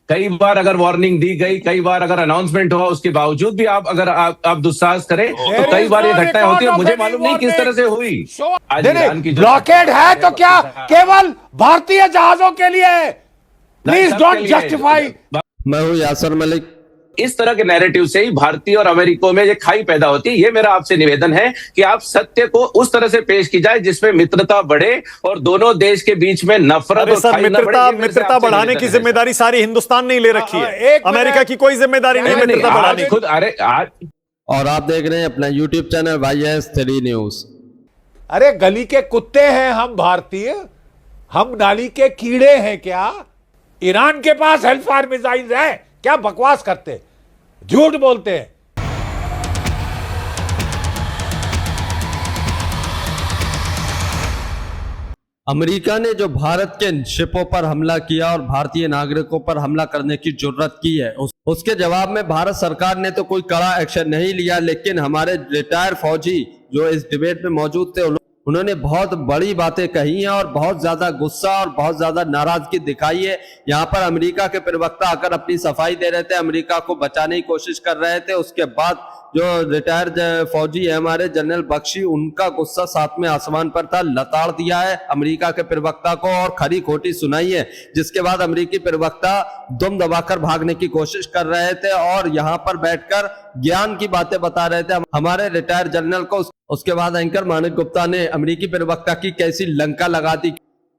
कई बार अगर वार्निंग दी गई, कई बार अगर अनाउंसमेंट हुआ, उसके बावजूद भी आप दुस्साहस करें तो कई बार ये घटनाएं होती है। मुझे मालूम नहीं किस तरह से हुई। आज ईरान की ब्लॉकेड है तो क्या केवल भारतीय जहाजों के लिए है? Please don't justify. मैं हूं यासर मलिक। इस तरह के नैरेटिव से ही भारतीय और अमेरिका में ये खाई पैदा होती है। ये मेरा आपसे निवेदन है कि आप सत्य को उस तरह से पेश की जाए जिसमें मित्रता बढ़े और दोनों देश के बीच में नफरत और खाई न बढ़े। मित्रता बढ़ाने की जिम्मेदारी सारी हिंदुस्तान ने ले रखी है, अमेरिका की कोई जिम्मेदारी नहीं है मित्रता बढ़ाने खुद। अरे आज और आप देख रहे हैं अपना यूट्यूब चैनल YS3 न्यूज। अरे गली के कुत्ते हैं हम भारतीय, हम नाली के कीड़े हैं क्या? ईरान के पास हेल्फायर मिसाइल है क्या? बकवास करते, झूठ बोलते हैं। अमेरिका ने जो भारत के शिपों पर हमला किया और भारतीय नागरिकों पर हमला करने की जुर्रत की है, उसके जवाब में भारत सरकार ने तो कोई कड़ा एक्शन नहीं लिया, लेकिन हमारे रिटायर फौजी जो इस डिबेट में मौजूद थे उन्होंने बहुत बड़ी बातें कही हैं और बहुत ज्यादा गुस्सा और बहुत ज्यादा नाराजगी दिखाई है। यहाँ पर अमेरिका के प्रवक्ता आकर अपनी सफाई दे रहे थे, अमेरिका को बचाने की कोशिश कर रहे थे। उसके बाद जो रिटायर्ड फौजी है हमारे जनरल बख्शी, उनका गुस्सा सातवें आसमान पर था। लताड़ दिया है अमेरिका के प्रवक्ता को और खरी खोटी सुनाई है, जिसके बाद अमेरिकी प्रवक्ता दुम दबाकर भागने की कोशिश कर रहे थे और यहाँ पर बैठकर ज्ञान की बातें बता रहे थे हमारे रिटायर्ड जनरल को। उसके बाद एंकर मानिक गुप्ता ने अमेरिकी प्रवक्ता की कैसी लंका लगा दी।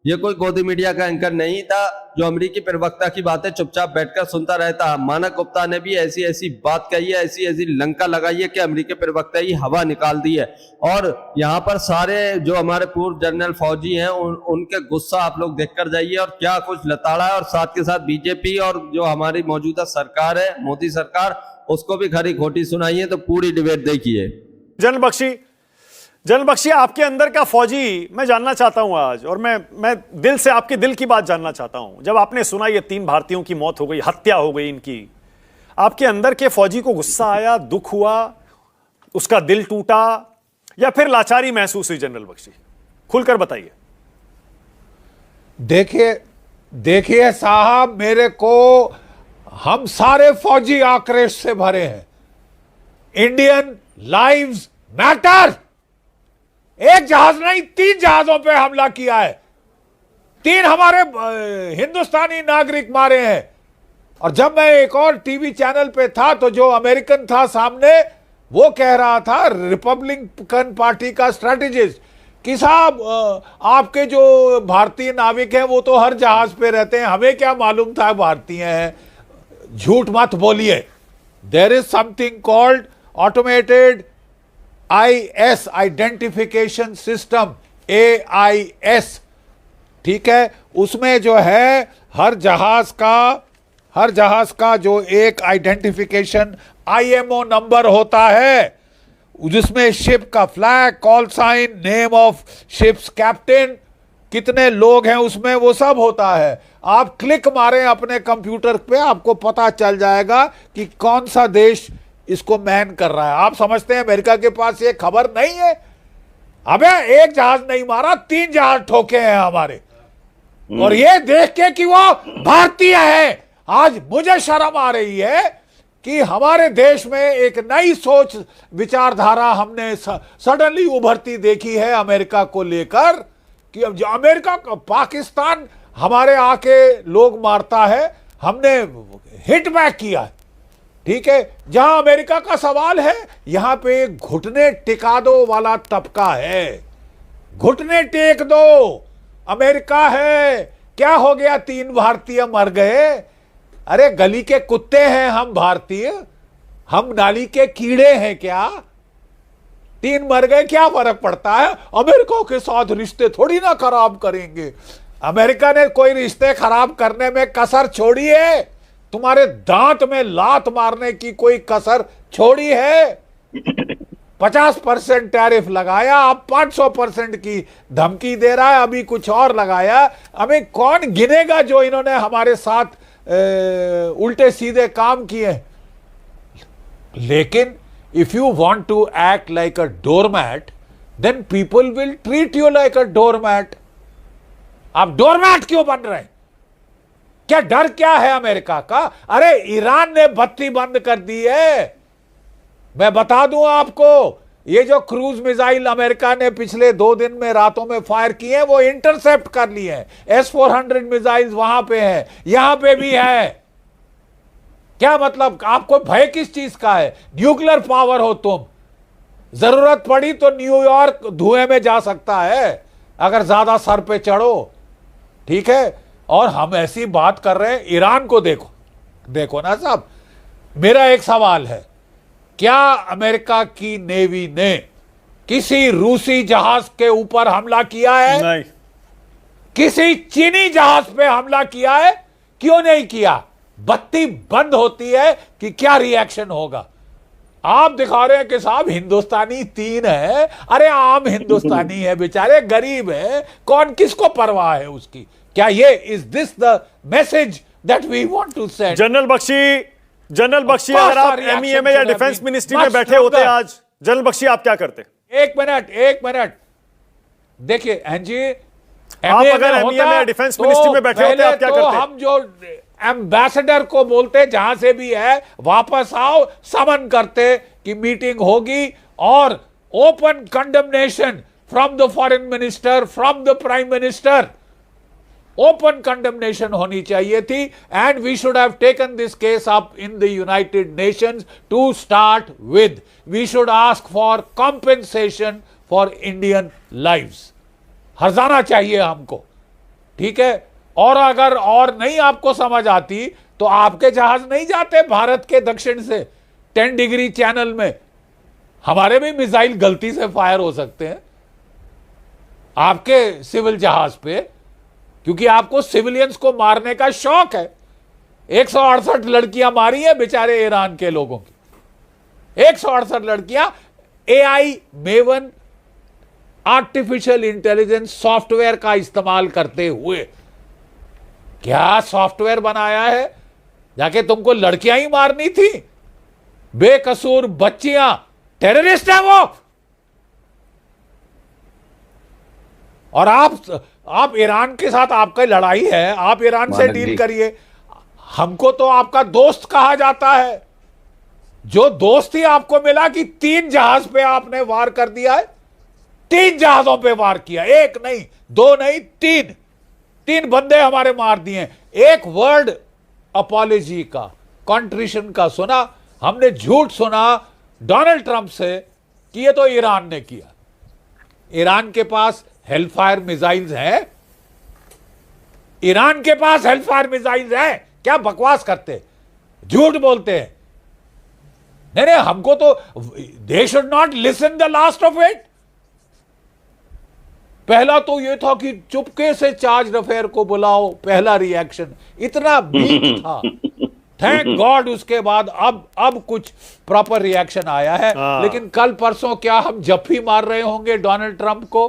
ये कोई गोदी मीडिया का एंकर नहीं था जो अमेरिकी प्रवक्ता की बातें चुपचाप बैठकर सुनता रहता। मानक गुप्ता ने भी ऐसी ऐसी बात कही है, ऐसी ऐसी लंका लगाई है कि अमेरिकी प्रवक्ता ही हवा निकाल दी है। और यहाँ पर सारे जो हमारे पूर्व जनरल फौजी हैं उनके गुस्सा आप लोग देखकर जाइए और क्या कुछ लताड़ा है। और साथ के साथ बीजेपी और जो हमारी मौजूदा सरकार है, मोदी सरकार, उसको भी खरी खोटी सुनाइए। तो पूरी डिबेट देखिए। जनरल बख्शी, आपके अंदर का फौजी मैं जानना चाहता हूं आज, और मैं दिल से आपके दिल की बात जानना चाहता हूं। जब आपने सुना ये 3 भारतीयों की मौत हो गई, हत्या हो गई इनकी, आपके अंदर के फौजी को गुस्सा आया, दुख हुआ, उसका दिल टूटा, या फिर लाचारी महसूस हुई? जनरल बख्शी, खुलकर बताइए। देखिए साहब, मेरे को हम सारे फौजी आक्रोश से भरे हैं। Indian lives matter. एक जहाज नहीं, 3 जहाजों पे हमला किया है, 3 हमारे हिंदुस्तानी नागरिक मारे हैं। और जब मैं एक और टीवी चैनल पे था तो जो अमेरिकन था सामने, वो कह रहा था, रिपब्लिकन पार्टी का स्ट्रैटेजिस्ट, कि साहब आपके जो भारतीय नाविक हैं वो तो हर जहाज पे रहते हैं, हमें क्या मालूम था भारतीय हैं। झूठ मत बोलिए। There is something called automated IS, identification system, AIS, ठीक है। उसमें जो है हर जहाज का जो एक आइडेंटिफिकेशन IMO नंबर होता है, जिसमें शिप का flag, call sign, name of ships captain, कितने लोग हैं उसमें, वो सब होता है। आप क्लिक मारें अपने कंप्यूटर पे, आपको पता चल जाएगा कि कौन सा देश इसको मैन कर रहा है। आप समझते हैं अमेरिका के पास ये खबर नहीं है? अबे एक जहाज नहीं मारा, 3 जहाज ठोके हैं हमारे, और ये देख के कि वो भारतीय है, आज मुझे शर्म आ रही है कि हमारे देश में एक नई सोच विचारधारा हमने सडनली उभरती देखी है अमेरिका को लेकर, कि अब जो अमेरिका का पाकिस्तान हमारे आके लोग मारता है, हमने हिट बैक किया है, ठीक है। जहां अमेरिका का सवाल है, यहां पे घुटने टिका दो वाला तबका है, घुटने टेक दो, अमेरिका है। क्या हो गया, 3 भारतीय मर गए? अरे गली के कुत्ते हैं हम भारतीय, हम नाली के कीड़े हैं क्या? 3 मर गए, क्या फर्क पड़ता है? अमेरिका के साथ रिश्ते थोड़ी ना खराब करेंगे। अमेरिका ने कोई रिश्ते खराब करने में कसर छोड़ी है? तुम्हारे दांत में लात मारने की कोई कसर छोड़ी है? 50% टैरिफ लगाया, अब 500% की धमकी दे रहा है, अभी कुछ और लगाया। हमें कौन गिनेगा जो इन्होंने हमारे साथ उल्टे सीधे काम किए? लेकिन if you want to act like a doormat, then people will treat you like a doormat. आप डोरमैट क्यों बन रहे हैं? क्या डर क्या है अमेरिका का? अरे ईरान ने बत्ती बंद कर दी है। मैं बता दूं आपको, ये जो क्रूज मिसाइल अमेरिका ने पिछले 2 दिन में रातों में फायर किए हैं, वो इंटरसेप्ट कर लिए हैं। S-400 मिसाइल्स वहां पे है, यहां पे भी है। क्या मतलब, आपको भय किस चीज का है? न्यूक्लियर पावर हो तुम, जरूरत पड़ी तो न्यूयॉर्क धुएं में जा सकता है अगर ज्यादा सर पे चढ़ो, ठीक है। और हम ऐसी बात कर रहे हैं, ईरान को देखो, देखो ना साहब। मेरा एक सवाल है, क्या अमेरिका की नेवी ने किसी रूसी जहाज के ऊपर हमला किया है? नहीं। किसी चीनी जहाज पे हमला किया है? क्यों नहीं किया? बत्ती बंद होती है कि क्या रिएक्शन होगा? आप दिखा रहे हैं कि साहब हिंदुस्तानी 3 है। अरे आम हिंदुस्तानी है, बेचारे गरीब है, कौन किसको परवाह है उसकी? क्या ये is this the message that we want to send? General Bakshi, अगर आप MEA में या डिफेंस मिनिस्ट्री में बैठे होते आज, जनरल बख्शी, आप क्या करते? एक मिनट देखिए जी, आप अगर MEA में डिफेंस मिनिस्ट्री में बैठे होते, आप क्या करते? हम जो एम्बेसडर को बोलते, जहां से भी है वापस आओ, समन करते कि मीटिंग होगी, और open condemnation from the foreign minister, from the prime minister. Open condemnation होनी चाहिए थी, and we should have taken this case up in the United Nations to start with. We should ask for compensation for Indian lives. हर्जाना चाहिए हमको, ठीक है। और अगर और नहीं आपको समझ आती तो आपके जहाज नहीं जाते भारत के दक्षिण से 10 डिग्री चैनल में। हमारे भी मिसाइल गलती से फायर हो सकते हैं आपके सिविल जहाज पे, क्योंकि आपको सिविलियंस को मारने का शौक है। 168 लड़कियां मारी है बेचारे ईरान के लोगों की, 168 लड़कियां AI maven artificial intelligence software का इस्तेमाल करते हुए। क्या सॉफ्टवेयर बनाया है? जाके तुमको लड़कियां ही मारनी थी, बेकसूर बच्चियां, टेररिस्ट है वो। और आप ईरान के साथ आपका लड़ाई है, आप ईरान से डील करिए। हमको तो आपका दोस्त कहा जाता है। जो दोस्ती आपको मिला कि 3 जहाज पे आपने वार कर दिया है, 3 जहाजों पे वार किया, 1 नहीं 2 नहीं 3 बंदे हमारे मार दिए। एक वर्ड अपॉलॉजी का, कॉन्ट्रिशन का सुना हमने? झूठ सुना डोनाल्ड ट्रंप से कि ये तो ईरान ने किया। ईरान के पास हेलफायर मिसाइल्स है, ईरान के पास हेलफायर मिसाइल्स है। क्या बकवास करते, झूठ बोलते हैं। नहीं, हमको तो they should not listen the last of it. पहला तो ये था कि चुपके से चार्ज अफेयर को बुलाओ, पहला रिएक्शन इतना वीक था। थैंक गॉड उसके बाद अब कुछ प्रॉपर रिएक्शन आया है। लेकिन कल परसों क्या हम जफ्फी मार रहे होंगे डोनाल्ड ट्रंप को?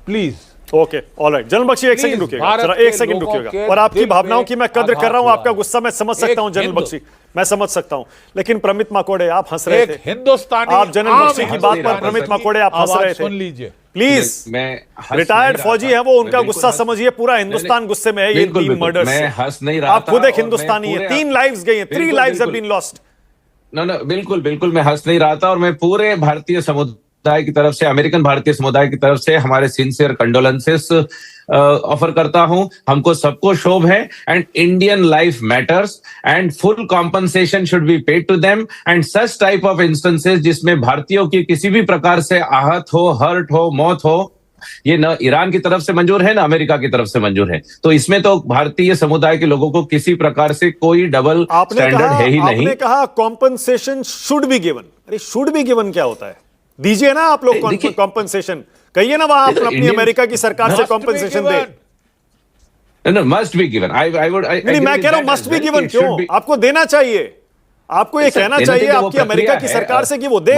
Please. Okay, alright. General Bakshi एक सेकंड रुकिएगा, जरा एक सेकंड रुकिएगा। और आपकी भावनाओं की मैं कद्र कर रहा हूं, आपका गुस्सा मैं समझ सकता हूं जनरल बख्शी, मैं समझ सकता हूं। लेकिन प्रमित माकोड़े, आप हंस रहे थे हिंदुस्तानी, आप जनरल बख्शी की बात पर प्रमित माकोड़े आप हंस रहे थे। सुन लीजिए प्लीज। रिटायर्ड फौजी है वो, उनका गुस्सा समझिए। पूरा हिंदुस्तान गुस्से में है ये 3 मर्डर्स। मैं हंस नहीं रहा, आप खुद एक हिंदुस्तानी है। 3 लाइव्स गई हैं, 3 lives have been lost. No बिल्कुल मैं हंस नहीं रहा था। और मैं पूरे भारतीय समुदाय की तरफ से, अमेरिकन भारतीय समुदाय की तरफ से हमारे सिंसियर कंडोलेंसेस ऑफर करता हूं। हमको सबको क्षोभ है, and Indian life matters, and full compensation should be paid to them, and such type of instances जिसमें भारतीयों की किसी भी प्रकार से आहत हो, हर्ट हो, मौत हो, ये न ईरान की तरफ से मंजूर है, न अमेरिका की तरफ से मंजूर है। तो इसमें तो भारतीय समुदाय के लोगों को किसी प्रकार से कोई डबल स्टैंडर्ड है ही नहीं। आपने कहा कॉम्पनसेशन शुड बी गिवन। अरे शुड बी गिवन क्या होता है? दीजिए ना आप लोग कॉम्पनसेशन, कहिए ना वहां अपनी अमेरिका की सरकार से compensation they. Must be given. नहीं, मैं कह रहा हूं मस्ट बी गिवन क्यों? आपको देना चाहिए, आपको ये कहना चाहिए आपकी अमेरिका की सरकार से कि वो दे।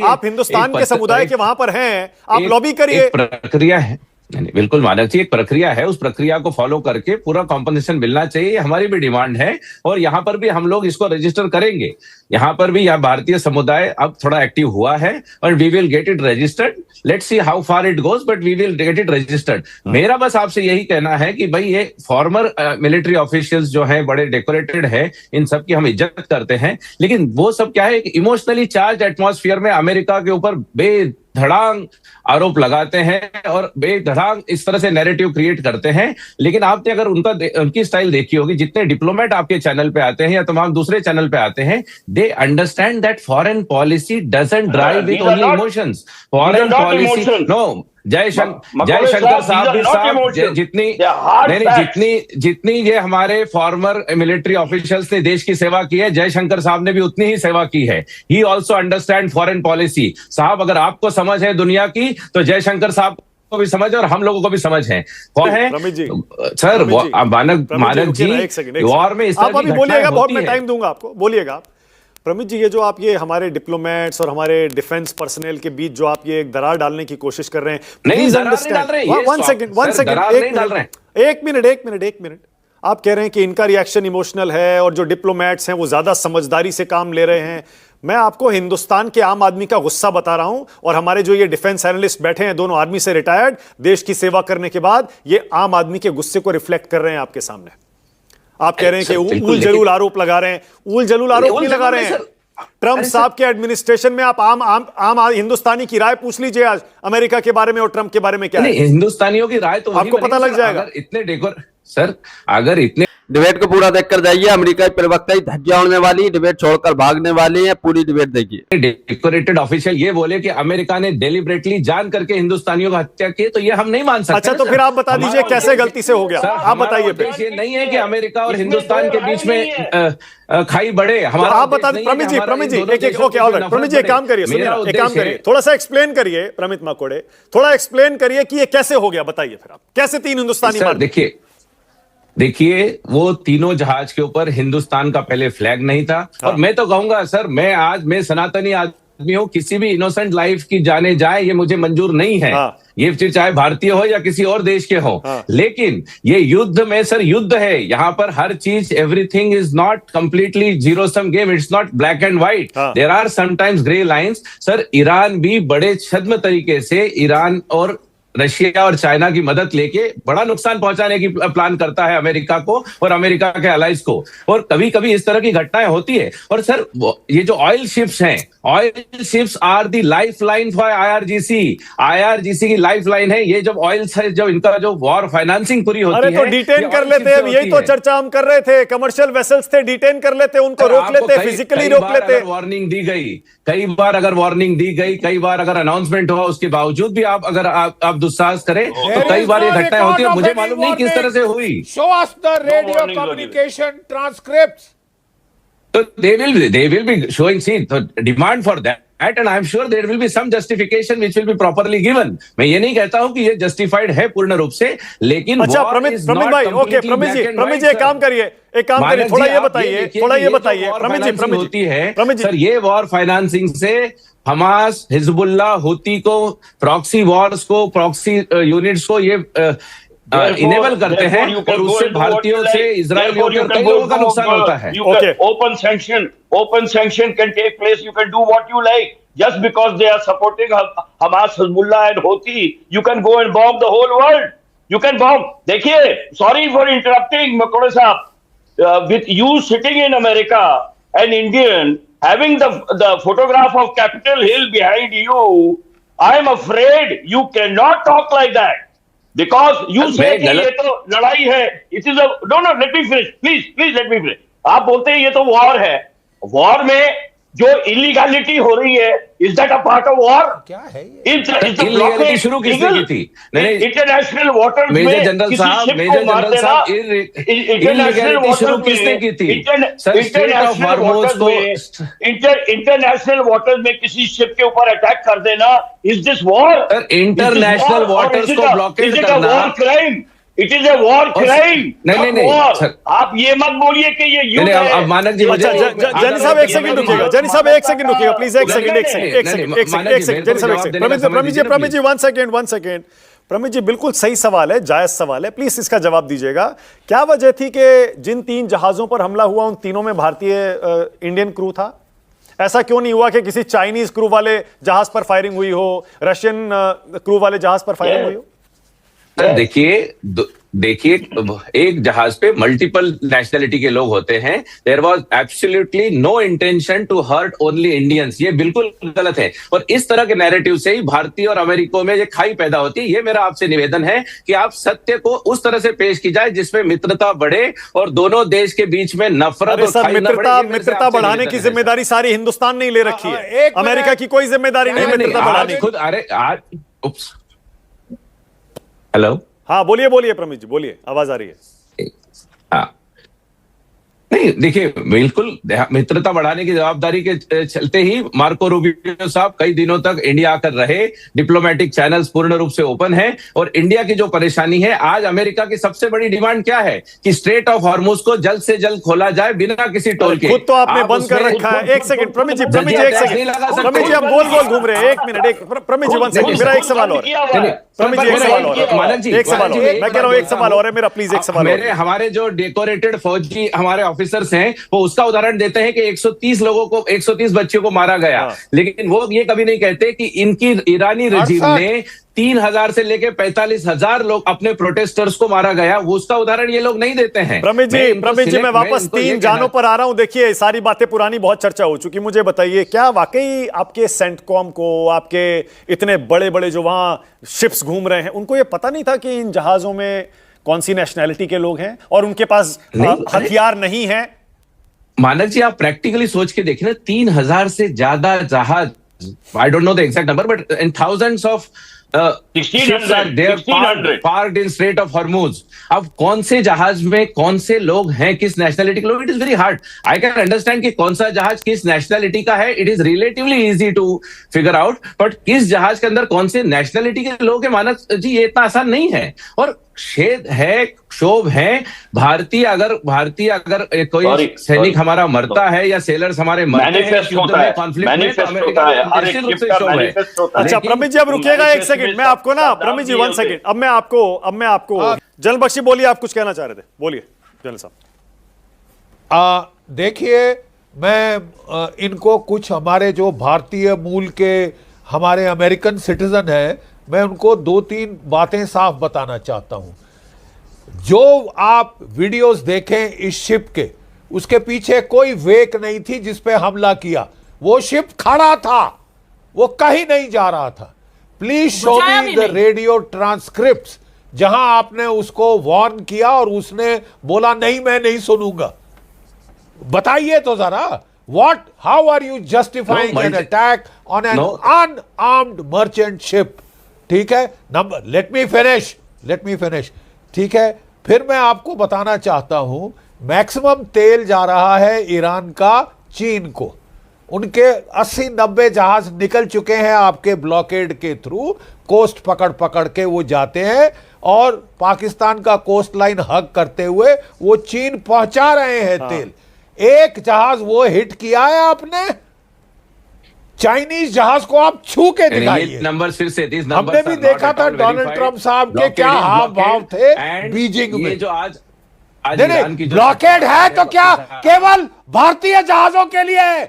आप हिंदुस्तान के समुदाय के वहां पर हैं, आप लॉबी करिए। प्रक्रिया है, बिल्कुल मानक जी, एक प्रक्रिया है, उस प्रक्रिया को फॉलो करके पूरा कॉम्पनसेशन मिलना चाहिए, हमारी भी डिमांड है। और यहां पर भी हम लोग इसको रजिस्टर करेंगे। यहाँ पर भी यहाँ भारतीय समुदाय अब थोड़ा एक्टिव हुआ है और we will get it registered. Let's see how far it goes, but we will get it registered. मेरा बस आपसे यही कहना है कि भाई ये फॉर्मर मिलिट्री ऑफिशियल्स जो हैं बड़े डेकोरेटेड है, इन सब की हम इज्जत करते हैं, लेकिन वो सब क्या है, इमोशनली चार्ज एटमॉस्फेयर में अमेरिका के ऊपर बेधड़ांग आरोप लगाते हैं और बेधड़ांग इस तरह से नैरेटिव क्रिएट करते हैं। लेकिन आपने अगर उनकी स्टाइल देखी होगी, जितने डिप्लोमेट आपके चैनल पे आते हैं या तमाम दूसरे चैनल पे आते हैं, they understand that foreign policy doesn't drive with only emotions. Foreign policy no, Jaishankar साहब भी साहब जितनी ये हमारे फॉर्मर मिलिट्री ऑफिशियल्स ने देश की सेवा की है, जयशंकर साहब ने भी उतनी ही सेवा की है। He also understand foreign policy. साहब अगर आपको समझ है दुनिया की, तो जयशंकर साहब को भी समझ है और हम लोगों को भी समझ है। कौन है सर? मानक जी, वॉर में इस तरह की बोलिएगा, बहुत मैं टाइम दूंगा आपको, बोलिएगा आप। प्रमित जी, ये जो आप ये हमारे डिप्लोमेट्स और हमारे डिफेंस पर्सनल के बीच जो आप ये एक दरार डालने की कोशिश कर रहे हैं, नहीं डाल रहे हैं। वन सेकंड, एक मिनट। आप कह रहे हैं कि इनका रिएक्शन इमोशनल है और जो डिप्लोमेट्स हैं वो ज्यादा समझदारी से काम ले रहे हैं। मैं आपको हिंदुस्तान के आम आदमी का गुस्सा बता रहा हूं, और हमारे जो ये डिफेंस एनालिस्ट बैठे हैं, दोनों आर्मी से रिटायर्ड, देश की सेवा करने के बाद, ये आम आदमी के गुस्से को रिफ्लेक्ट कर रहे हैं आपके सामने। आप कह रहे हैं कि ऊल जलूल आरोप लगा रहे हैं। ऊल जलूल आरोप नहीं लगा रहे हैं। ट्रंप साहब के एडमिनिस्ट्रेशन में आप आम हिंदुस्तानी की राय पूछ लीजिए आज अमेरिका के बारे में और ट्रंप के बारे में क्या है। हिंदुस्तानियों की राय तो आपको पता लग जाएगा। अगर इतने डिबेट को पूरा देखकर जाइए। अमेरिका प्रवक्ता ही धज्जियां उड़ने वाली, डिबेट छोड़कर भागने वाली है। पूरी डिबेट देखिए। डेकोरेटेड ऑफिशियल ये बोले कि अमेरिका ने डेलिबरेटली जान करके हिंदुस्तानियों का हत्या की, तो ये हम नहीं मान सकते। अच्छा, तो फिर आप बता दीजिए कैसे गलती से हो गया, आप बताइए। ये नहीं है कि अमेरिका और हिंदुस्तान के बीच में खाई बढ़े। हमारा आप बता दीजिए। प्रमित जी, ओके, ऑलराइट। प्रमित जी, एक काम करिए, थोड़ा सा एक्सप्लेन करिए। प्रमित माकोड़े, थोड़ा एक्सप्लेन करिए कि ये कैसे हो गया, बताइए फिर आप कैसे 3 हिंदुस्तानी मार। देखिए, वो तीनों जहाज के ऊपर हिंदुस्तान का पहले फ्लैग नहीं था। और मैं तो कहूंगा सर, मैं सनातनी आदमी हूं, किसी भी इनोसेंट लाइफ की जाने जाए ये मुझे मंजूर नहीं है। ये फिर चाहे भारतीय हो या किसी और देश के हो। लेकिन ये युद्ध में सर, युद्ध है, यहाँ पर हर चीज, everything is not completely zero sum game, it's not black and white, there are sometimes grey lines. Sir, Iran भी बड़े छद्म तरीके से ईरान और रशिया और चाइना की मदद लेके बड़ा नुकसान पहुंचाने की प्लान करता है अमेरिका को और अमेरिका के अलाइज को। और कभी कभी इस तरह की घटनाएं होती है। और सर, ये जो ऑयल शिप्स हैं, oil ships are the life line for IRGC की लाइफ लाइन है। ये जब ऑयल से जब इनका जो वॉर फाइनेंसिंग पूरी होती है, तो डिटेन कर लेते हैं। यही तो चर्चा हम कर रहे थे। कमर्शियल वेसल्स थे, डिटेन कर लेते, उनको रोक लेते, फिजिकली रोक लेते। वार्निंग दी गई, कई बार अगर वार्निंग दी गई, कई बार अगर अनाउंसमेंट हुआ, उसके बावजूद भी आप दुस्साहस करें तो कई बार ये घटनाएं होती है। मुझे मालूम नहीं किस तरह से हुई। Show us the radio communication transcripts. So they will be showing, see, so demand for that, and I am sure there will be some justification which will be properly given. मैं ये नहीं कहता हूँ कि ये justified है पूर्ण रूप से, लेकिन अच्छा, प्रमित भाई, ओके, प्रमित जी एक काम करिए, थोड़ा ये बताइए, प्रमित जी, सर, ये वॉर फाइनेंसिंग से हमास, हिजबुल्लाह, हुती को, प्रॉक्सी वॉर्स को, प्रॉक्सी यूनिट्स को ये इनेबल करते हैं और उससे भारतीयों से इजरायलियों के कई लोगों का नुकसान होता है। Open sanction can take place. You can do what you like. Just because they are supporting Hamas, Hezbollah and Houthi, you can go and bomb the whole world. You can bomb. देखिए, sorry for interrupting, Makode साहब. With you sitting in America, an Indian having the photograph of Capitol Hill behind you, I am afraid you cannot talk like that. Because you say कि ये तो लड़ाई है, it is a no, let me finish, please let me finish. आप बोलते हैं ये तो वॉर है, वॉर में जो इलीगैलिटी हो रही है, is that a part of war? क्या है इलीगैलिटी शुरू किसने की थी? नहीं, इंटरनेशनल वाटर्स में मेजर जनरल साहब, इलीगैलिटी शुरू किसने की थी? इंटरनेशनल वाटर्स में किसी शिप के ऊपर अटैक कर देना, is this war? International waters को ब्लॉकेड करना, crime? It is a war crime. नहीं, आप ये मत बोलिए कि ये युद्ध है। अब मानक जी, जैनी साहब एक सेकंड रुकिएगा, प्लीज एक सेकंड। प्रमित जी, वन सेकंड। प्रमित जी, बिल्कुल सही सवाल है, जायज सवाल है, प्लीज इसका जवाब दीजिएगा। क्या वजह थी कि जिन 3 जहाजों पर हमला हुआ उन तीनों में भारतीय इंडियन क्रू था? ऐसा क्यों नहीं हुआ कि किसी चाइनीज क्रू वाले जहाज पर फायरिंग हुई हो, रशियन क्रू वाले जहाज पर फायरिंग हुई हो? सर देखिए एक जहाज पे मल्टीपल नेशनलिटी के लोग होते हैं। There was absolutely no intention to hurt only Indians, ये बिल्कुल गलत है। और इस तरह के नैरेटिव से ही भारतीय और अमेरिका में ये खाई पैदा होती है। ये मेरा आपसे निवेदन है कि आप सत्य को उस तरह से पेश की जाए जिसमें मित्रता बढ़े और दोनों देश के बीच में नफरत अरे और सर, खाई न बढ़े। ये मेरे से मित्रता आपसे बढ़ाने निवेदन की है, जिम्मेदारी सारी हिंदुस्तान ने ही ले रखी है। अमेरिका की कोई जिम्मेदारी नहीं है मित्रता बढ़ाने की। खुद अरे आज हेलो, हाँ बोलिए बोलिए प्रमित जी, बोलिए, आवाज आ रही है। हाँ नहीं, देखिए बिल्कुल मित्रता बढ़ाने की जवाबदारी के चलते ही मार्को रूबियो साहब कई दिनों तक इंडिया आकर रहे। डिप्लोमेटिक चैनल्स पूर्ण रूप से ओपन है। और इंडिया की जो परेशानी है, आज अमेरिका की सबसे बड़ी डिमांड क्या है कि स्ट्रेट ऑफ हॉर्मुज को जल्द से जल्द खोला जाए बिना किसी टोल के। खुद तो आपने बंद कर रखा है। एक सेकंड प्रमित जी, एक सेकंड प्रमित जी, आप गोल गोल घूम रहे हैं। एक मिनट, प्रमित जी 1 सेकंड, मेरा एक सवाल और प्रमित जी, एक सवाल और, मानक जी, एक सवाल और, मैं कह रहा हूँ एक सवाल और है मेरा, प्लीज एक सवाल और। हमारे जो डेकोरेटेड फौजी हमारे ऑफिसर्स हैं वो उसका उदाहरण देते हैं कि 130 लोगों को, 130 बच्चों को मारा गया। लेकिन वो ये कभी नहीं कहते कि इनकी ईरानी रजीम ने 3000 से लेकर 45,000 लोग अपने प्रोटेस्टर्स को मारा गया, वो उसका उदाहरण ये लोग नहीं देते हैं। प्रमित जी मैं वापस 3 जानों पर आ रहा हूं। देखिए सारी बातें पुरानी बहुत चर्चा हो चुकी। मुझे बताइए, क्या वाकई आपके सेंटकॉम को, आपके इतने बड़े बड़े जो वहां शिप्स घूम रहे हैं, उनको ये पता नहीं था कि इन जहाजों में कौन सी नेशनैलिटी के लोग हैं और उनके पास हथियार नहीं है? मानक जी, आप प्रैक्टिकली सोच के देखिए ना, 3000 से ज्यादा जहाज, I don't know the exact number, but in thousands of 1600 parked in straight of Hormuz. अब कौन से जहाज में कौन से लोग हैं, किस नेशनलिटी के लोग, it is very hard. I can understand कि कौन सा जहाज किस नेशनलिटी का है, it is relatively easy to figure out, but किस जहाज के अंदर कौन से नेशनलिटी के लोग हैं मानक जी, ये इतना आसान नहीं है। और खेद है, क्षोभ है, भारतीय अगर कोई सैनिक हमारा मरता है या सेलर्स हमारे मरते हैं कॉन्फ्लिक्ट में, तो अमेरिका को निश्चित रूप से क्षोभ है। अच्छा प्रमित जी, अब रुकिएगा एक सेकंड, मैं आपको ना, प्रमित जी 1 सेकंड, अब मैं आपको जनरल बख्शी, बोलिए, आप कुछ कहना चाह रहे थे, बोलिए जनरल साहब। देखिए, मैं इनको कुछ हमारे जो भारतीय मूल के हमारे अमेरिकन सिटीजन हैं, मैं उनको 2-3 बातें साफ बताना चाहता हूं। जो आप वीडियोस देखें इस शिप के, उसके पीछे कोई वेक नहीं थी जिस पे हमला किया। वो शिप खड़ा था, वो कहीं नहीं जा रहा था। Please show me the radio transcripts जहां आपने उसको वार्न किया और उसने बोला नहीं मैं नहीं सुनूंगा। बताइए तो जरा, how are you justifying an attack on an unarmed merchant ship? ठीक है, नंबर, लेट मी फिनिश, ठीक है। फिर मैं आपको बताना चाहता हूं, मैक्सिमम तेल जा रहा है ईरान का चीन को। उनके 80-90 जहाज निकल चुके हैं आपके ब्लॉकेड के थ्रू, कोस्ट पकड़ के वो जाते हैं और पाकिस्तान का कोस्ट लाइन हग करते हुए वो चीन पहुंचा रहे हैं तेल। एक जहाज वो हिट किया है आपने, चाइनीज जहाज को आप छू के दिखाइए। नंबर फिर से हमने भी देखा था डोनाल्ड ट्रंप साहब के क्या हाव भाव थे बीजिंग में। जो आज ब्लॉकेड है तो क्या केवल भारतीय जहाजों के लिए?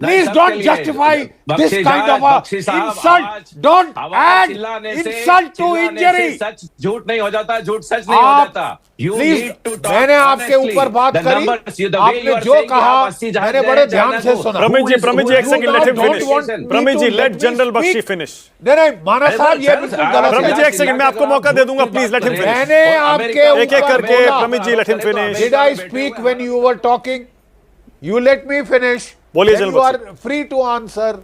Please don't justify this kind of insult, don't add insult to injury. सच झूठ नहीं हो जाता, झूठ सच नहीं हो जाता। प्लीज, मैंने आपके ऊपर बात करी, आपने जो कहा मैंने बड़े ध्यान से सुना। प्रमित जी एक second, let him finish. Pramit ji, let general Bakshi finish. नहीं माना साहब, ये बिल्कुल गलत है। प्रमित जी एक सेकंड, मैं आपको मौका दे दूंगा, प्लीज लेट हिम फिनिश। मैंने आपके एक एक करके, Pramit ji let him finish. Did I speak when you were talking? You let me finish. बोलिए general, you are free to answer.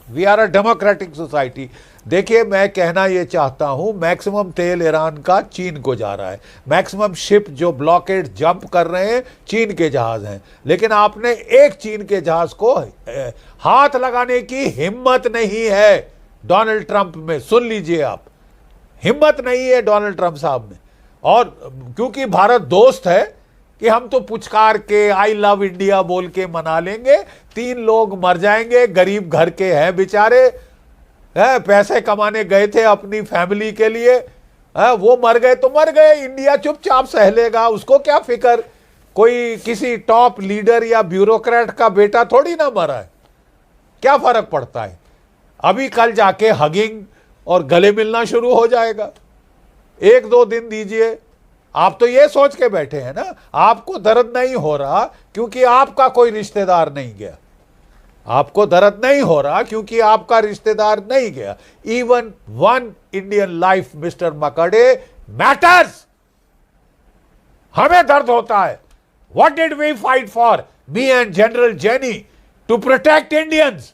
We are a democratic society. देखिए, मैं कहना यह चाहता हूं, मैक्सिमम तेल ईरान का चीन को जा रहा है। मैक्सिमम शिप जो ब्लॉकेड जंप कर रहे हैं चीन के जहाज हैं। लेकिन आपने एक चीन के जहाज को हाथ लगाने की हिम्मत नहीं है डोनाल्ड ट्रंप में। सुन लीजिए आप, हिम्मत नहीं है डोनाल्ड ट्रंप साहब में। और क्योंकि भारत दोस्त है कि हम तो पुचकार के आई लव इंडिया बोल के मना लेंगे। 3 लोग मर जाएंगे, गरीब घर के हैं बेचारे, पैसे कमाने गए थे अपनी फैमिली के लिए, वो मर गए तो मर गए, इंडिया चुपचाप सह लेगा, उसको क्या फिक्र। कोई किसी टॉप लीडर या ब्यूरोक्रेट का बेटा थोड़ी ना मरा है, क्या फर्क पड़ता है। अभी कल जाके हगिंग और गले मिलना शुरू हो जाएगा। 1-2 दिन दीजिए। आप तो ये सोच के बैठे हैं ना, आपको दर्द नहीं हो रहा क्योंकि आपका कोई रिश्तेदार नहीं गया। आपको दर्द नहीं हो रहा क्योंकि आपका रिश्तेदार नहीं गया। Even one Indian life mister Makde matters. हमें दर्द होता है। What did we fight for, me and general Jenny, to protect Indians.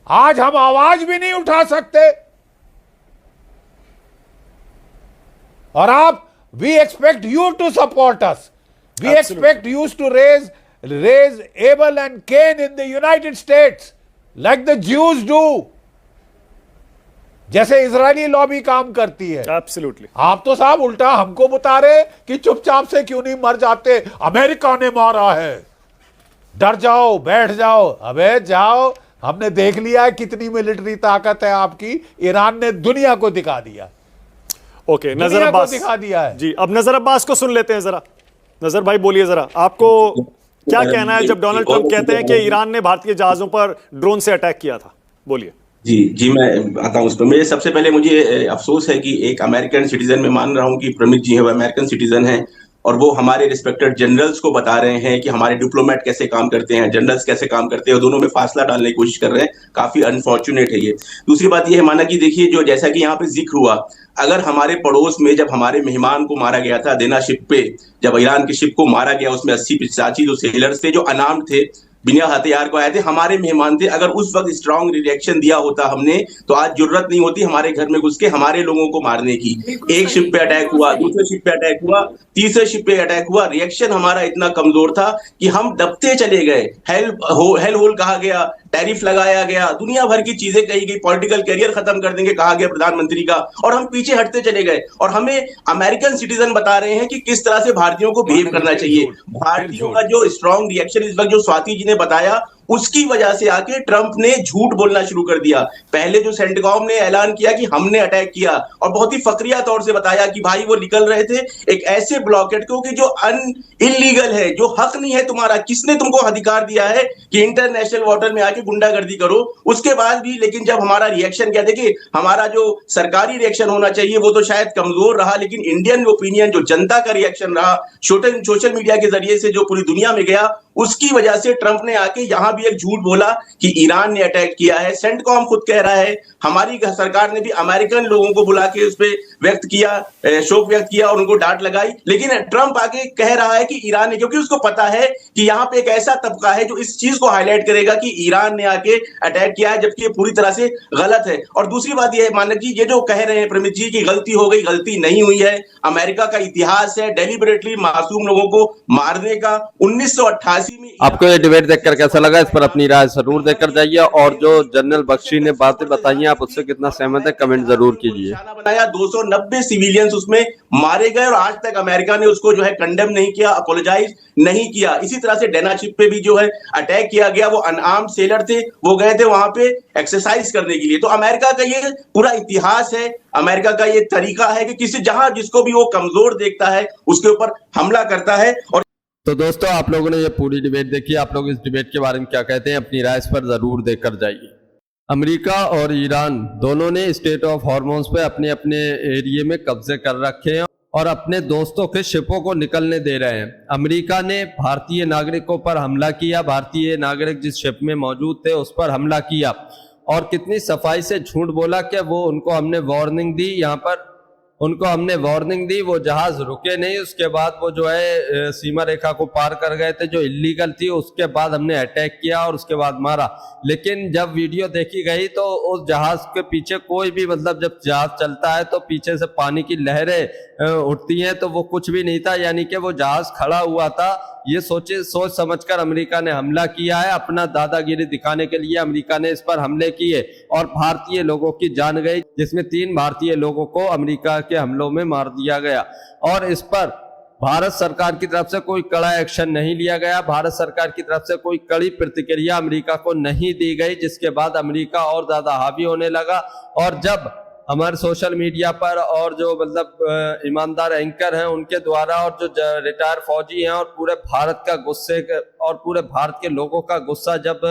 आज हम आवाज भी नहीं उठा सकते। और आप, we expect you to support us. We expect you to raise Abel and Cain in the United States, like the Jews do. जैसे इजरायली लॉबी काम करती है। एब्सोल्युटली। आप तो साहब उल्टा हमको बता रहे कि चुपचाप से क्यों नहीं मर जाते, अमेरिका ने मारा है, डर जाओ, बैठ जाओ। अबे जाओ, हमने देख लिया है कितनी मिलिट्री ताकत है आपकी। ईरान ने दुनिया को दिखा दिया। ओके, नजर अब्बास दिखा दिया है जी। अब नजर अब्बास को सुन लेते हैं जरा। नजर भाई बोलिए जरा, आपको क्या कहना है जब डोनाल्ड ट्रंप कहते हैं कि ईरान ने भारतीय जहाजों पर ड्रोन से अटैक किया था? बोलिए। जी मैं आता हूँ उस पर। मेरे सबसे पहले मुझे अफसोस है कि एक अमेरिकन सिटीजन, में मान रहा हूँ कि प्रमित जी है वो अमेरिकन सिटीजन है, और वो हमारे रिस्पेक्टेड जनरल्स को बता रहे हैं कि हमारे डिप्लोमेट कैसे काम करते हैं, जनरल्स कैसे काम करते हैं, और दोनों में फासला डालने की कोशिश कर रहे हैं। काफी अनफॉर्चुनेट है ये। दूसरी बात ये है, माना कि देखिए, जो जैसा कि यहाँ पे जिक्र हुआ, अगर हमारे पड़ोस में जब हमारे मेहमान को मारा गया था देना शिप पे, जब ईरान की शिप को मारा गया, उसमें 80-85 जो सेलर्स थे, जो अनार्म्ड थे, बिना हथियार को आए थे, हमारे मेहमान थे, अगर उस वक्त स्ट्रांग रिएक्शन दिया होता हमने, तो आज जरूरत नहीं होती हमारे घर में घुस के हमारे लोगों को मारने की। एक शिप पे अटैक हुआ, दूसरे शिप पे अटैक हुआ, तीसरे शिप पे अटैक हुआ, रिएक्शन हमारा इतना कमजोर था कि हम दबते चले गए। हेल होल कहा गया, टैरिफ लगाया गया, दुनिया भर की चीजें कही गई, पॉलिटिकल कैरियर खत्म कर देंगे कहा गया प्रधानमंत्री का, और हम पीछे हटते चले गए। और हमें अमेरिकन सिटीजन बता रहे हैं कि किस तरह से भारतीयों को बिहेव करना चाहिए। भारतीयों का जो स्ट्रांग रिएक्शन इस वक्त जो स्वाति जी ने बताया, उसकी वजह से आके ट्रंप ने झूठ बोलना शुरू कर दिया। पहले जो सेंटकॉम ने ऐलान किया कि हमने अटैक किया, और बहुत ही फकरिया तौर से बताया कि भाई वो निकल रहे थे एक ऐसे ब्लॉकेट को कि जो इलीगल है, जो हक नहीं है तुम्हारा, किसने तुमको अधिकार दिया है कि इंटरनेशनल वाटर में आके गुंडागर्दी करो। उसके बाद भी लेकिन जब हमारा रिएक्शन क्या, देखिए हमारा जो सरकारी रिएक्शन होना चाहिए वो तो शायद कमजोर रहा, लेकिन इंडियन ओपिनियन, जो जनता का रिएक्शन रहा सोशल मीडिया के जरिए से जो पूरी दुनिया में गया, उसकी वजह से ट्रंप ने आके यहां भी एक झूठ बोला कि ईरान ने अटैक किया है। सेंटकॉम खुद कह रहा है, हमारी सरकार ने भी अमेरिकन लोगों को बुला के उस पर व्यक्त किया, शोक व्यक्त किया और उनको डांट लगाई, लेकिन ट्रंप आके कह रहा है कि ईरान ने, क्योंकि उसको पता है कि यहाँ पे एक ऐसा तबका है जो इस चीज को हाईलाइट करेगा कि ईरान ने आके अटैक किया है, जबकि ये पूरी तरह से गलत है। और दूसरी बात यह है, मान लीजिए ये जो कह रहे हैं प्रमित जी की गलती हो गई, गलती नहीं हुई है। अमेरिका का इतिहास है डेलिबरेटली मासूम लोगों को मारने का। 1988 में आपको ये डिबेट देखकर कैसा लगा, इस पर अपनी राय जरूर देकर जाइए, और जो जनरल बख्शी ने बातें बताई हैं आप उससे कितना सहमत है कमेंट जरूर कीजिए। बनाया 290 सिविलियंस उसमें मारे गए, और आज तक अमेरिका ने उसको जो है कंडेम नहीं किया, अपोलोजाइज नहीं किया। इसी तरह से डेना शिप पे भी जो है अटैक किया गया, वो अनआर्म्ड सेलर थे, वो गए थे वहां पे एक्सरसाइज करने के लिए। तो अमेरिका का ये पूरा इतिहास है, अमेरिका का ये तरीका है कि किसी जहां जिसको भी वो कमजोर देखता है उसके ऊपर हमला करता है। और तो दोस्तों, आप लोगों ने ये पूरी डिबेट देखी, आप लोग इस डिबेट के बारे में क्या कहते हैं, अपनी राय इस पर जरूर देकर जाइए। अमेरिका और ईरान दोनों ने स्टेट ऑफ हॉर्मोन्स पे अपने अपने एरिया में कब्जे कर रखे हैं और अपने दोस्तों के शिपों को निकलने दे रहे हैं। अमेरिका ने भारतीय नागरिकों पर हमला किया, भारतीय नागरिक जिस शिप में मौजूद थे उस पर हमला किया, और कितनी सफाई से झूठ बोला कि वो उनको हमने वार्निंग दी, यहाँ पर उनको हमने वार्निंग दी, वो जहाज रुके नहीं, उसके बाद वो जो है सीमा रेखा को पार कर गए थे जो इलीगल थी, उसके बाद हमने अटैक किया और उसके बाद मारा। लेकिन जब वीडियो देखी गई तो उस जहाज के पीछे कोई भी, मतलब जब जहाज चलता है तो पीछे से पानी की लहरें उठती हैं, तो वो कुछ भी नहीं था, यानी कि वो जहाज खड़ा हुआ था। ये सोच समझकर अमेरिका ने हमला किया है, अपना दादागिरी दिखाने के लिए अमेरिका ने इस पर हमले किए और भारतीय लोगों की जान गई, जिसमें 3 भारतीय लोगों को अमेरिका के हमलों में मार दिया गया। और इस पर भारत सरकार की तरफ से कोई कड़ा एक्शन नहीं लिया गया, भारत सरकार की तरफ से कोई कड़ी प्रतिक्रिया अमेरिका को नहीं दी गई, जिसके बाद अमेरिका और ज्यादा हावी होने लगा। और जब हमारे सोशल मीडिया पर और जो मतलब ईमानदार एंकर हैं उनके द्वारा और जो रिटायर फौजी हैं और पूरे भारत का और पूरे भारत के लोगों का गुस्सा जब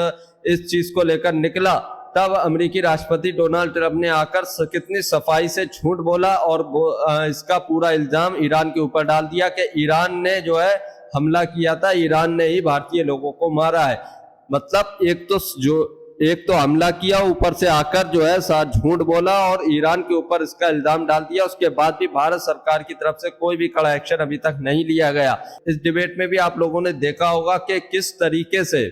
इस चीज को लेकर निकला, तब अमेरिकी राष्ट्रपति डोनाल्ड ट्रंप ने आकर कितनी सफाई से झूठ बोला और इसका पूरा इल्जाम ईरान के ऊपर डाल दिया कि ईरान ने जो है हमला किया था, ईरान ने ही भारतीय लोगों को मारा है। मतलब एक तो हमला किया, ऊपर से आकर जो है साथ झूठ बोला और ईरान के ऊपर इसका इल्जाम डाल दिया। उसके बाद भी भारत सरकार की तरफ से कोई भी कड़ा एक्शन अभी तक नहीं लिया गया। इस डिबेट में भी आप लोगों ने देखा होगा कि किस तरीके से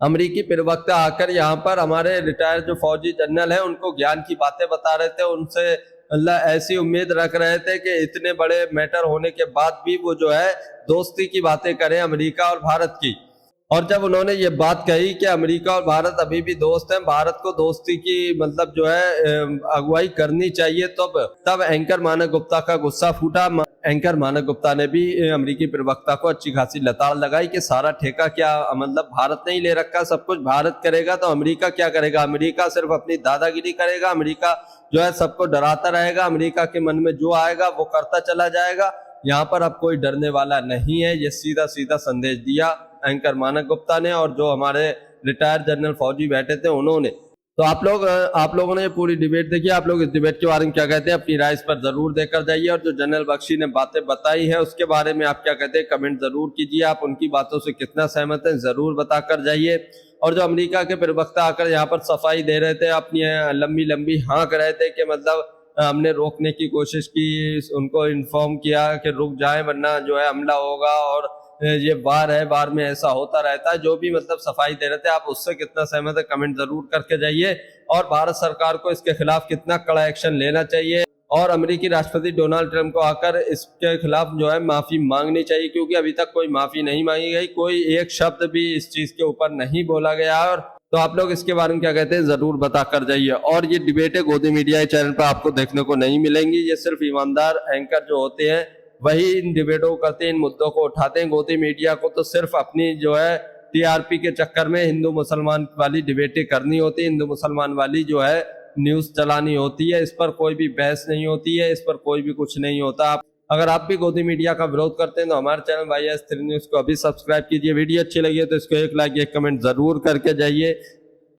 अमेरिकी प्रवक्ता आकर यहाँ पर हमारे रिटायर्ड जो फौजी जनरल हैं उनको ज्ञान की बातें बता रहे थे, उनसे ऐसी उम्मीद रख रहे थे कि इतने बड़े मैटर होने के बाद भी वो जो है दोस्ती की बातें करें अमेरिका और भारत की। और जब उन्होंने ये बात कही कि अमेरिका और भारत अभी भी दोस्त हैं, भारत को दोस्ती की मतलब जो है अगुवाई करनी चाहिए, तब एंकर मानक गुप्ता का गुस्सा फूटा। एंकर मानक गुप्ता ने भी अमेरिकी प्रवक्ता को अच्छी खासी लताड़ लगाई कि सारा ठेका क्या मतलब भारत ने ही ले रखा, सब कुछ भारत करेगा तो अमेरिका क्या करेगा, अमेरिका सिर्फ अपनी दादागिरी करेगा, अमेरिका जो है सबको डराता रहेगा, अमेरिका के मन में जो आएगा वो करता चला जाएगा, यहाँ पर अब कोई डरने वाला नहीं है। ये सीधा सीधा संदेश दिया एंकर मानक गुप्ता ने और जो हमारे रिटायर्ड जनरल फौजी बैठे थे उन्होंने। तो आप लोगों ने ये पूरी डिबेट देखी, आप लोग इस डिबेट के बारे में क्या कहते हैं, अपनी राय इस पर जरूर देकर जाइए। और जो जनरल बख्शी ने बातें बताई है उसके बारे में आप क्या कहते हैं कमेंट जरूर कीजिए। आप उनकी बातों से कितना सहमत हैं जरूर बताकर जाइए। और जो अमेरिका के प्रवक्ता आकर यहाँ पर सफाई दे रहे थे, अपनी लंबी लंबी हाँक रहे थे कि मतलब हमने रोकने की कोशिश की, उनको इन्फॉर्म किया कि रुक जाए वरना जो है हमला होगा और ये वार है, वार में ऐसा होता रहता है। जो भी मतलब सफाई दे रहे थे आप उससे कितना सहमत है कमेंट जरूर करके जाइए। और भारत सरकार को इसके खिलाफ कितना कड़ा एक्शन लेना चाहिए और अमेरिकी राष्ट्रपति डोनाल्ड ट्रंप को आकर इसके खिलाफ जो है माफी मांगनी चाहिए, क्योंकि अभी तक कोई माफी नहीं मांगी गई, कोई एक शब्द भी इस चीज के ऊपर नहीं बोला गया। और तो आप लोग इसके बारे में क्या कहते हैं जरूर बता कर जाइए। और ये डिबेटें गोदी मीडिया चैनल पर आपको देखने को नहीं मिलेंगी, ये सिर्फ ईमानदार एंकर जो होते हैं वही इन डिबेटों को करते हैं, इन मुद्दों को उठाते हैं। गोदी मीडिया को तो सिर्फ अपनी जो है टीआरपी के चक्कर में हिंदू मुसलमान वाली डिबेटें करनी होती है, हिंदू मुसलमान वाली जो है न्यूज चलानी होती है, इस पर कोई भी बहस नहीं होती है, इस पर कोई भी कुछ नहीं होता। अगर आप भी गोदी मीडिया का विरोध करते हैं तो हमारे चैनल YS3 न्यूज को अभी सब्सक्राइब कीजिए। वीडियो अच्छी लगी है तो इसको एक लाइक एक कमेंट जरूर करके जाइए।